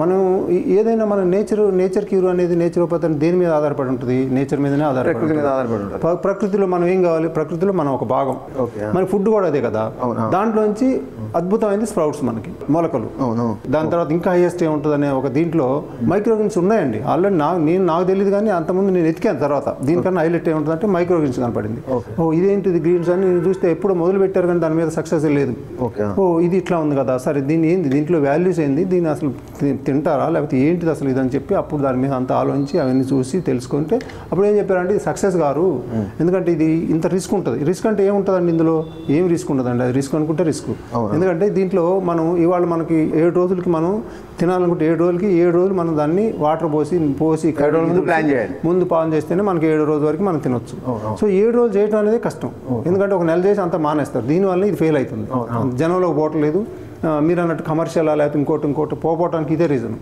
మనం ఏదైనా మన నేచర్ క్యూర్ అనేది నేచురోపతి దేని మీద ఆధారపడి ఉంటుంది? నేచర్ మీదనే ఆధారపడి ఉంటుంది. ప్రకృతిలో మనం ఏం కావాలి? ప్రకృతిలో మనం ఒక భాగం. మన ఫుడ్ కూడా అదే కదా. దాంట్లోంచి అద్భుతమైనది స్ప్రౌట్స్, మనకి మొలకలు. దాని తర్వాత ఇంకా హైయెస్ట్ ఏముంటుంది అనే ఒక దీంట్లో మైక్రోగ్రీన్స్ ఉన్నాయండి. ఆల్రెడీ నాకు తెలియదు, కానీ అంతకుముందు నేను ఎతికాను. తర్వాత దీనికన్నా హైలైట్ ఏముంటుందంటే మైక్రోగ్రీన్స్ కనపడింది. ఇదేంటిది గ్రీన్స్ అని చూస్తే ఎప్పుడు మొదలు పెట్టారు, కానీ దాని మీద సక్సెస్ లేదు. ఇది ఇట్లా ఉంది కదా, సరే దీన్ని ఏంది, దీంట్లో వాల్యూస్ ఏంది, దీన్ని అసలు తింటారా లేకపోతే ఏంటిది అసలు ఇదని చెప్పి అప్పుడు దాని మీద అంత ఆలోచించి అవన్నీ చూసి తెలుసుకుంటే అప్పుడు ఏం చెప్పారంటే ఇది సక్సెస్ గారు, ఎందుకంటే ఇది ఇంత రిస్క్ ఉంటుంది. రిస్క్ అంటే ఏముంటుందండి? ఇందులో ఏం రిస్క్ ఉండదండి. అది రిస్క్ అనుకుంటే రిస్క్. ఎందుకంటే దీంట్లో మనం ఇవాళ మనకి 7 రోజులకి మనం తినాలనుకుంటే 7 రోజులకి 7 రోజులు మనం దాన్ని వాటర్ పోసి ముందు ప్లాన్ చేస్తేనే మనకి 7 రోజుల వరకు మనం తినొచ్చు. సో 7 రోజులు చేయడం అనేది కష్టం, ఎందుకంటే ఒక నెల చేసి అంతా మానేస్తారు. దీనివల్ల ఇది ఫెయిల్ అవుతుంది, జనంలోకి పోవట్లేదు. మీరు అన్నట్టు కమర్షియల్ లేకపోతే ఇంకోటి పోవటానికి ఇదే రీజన్.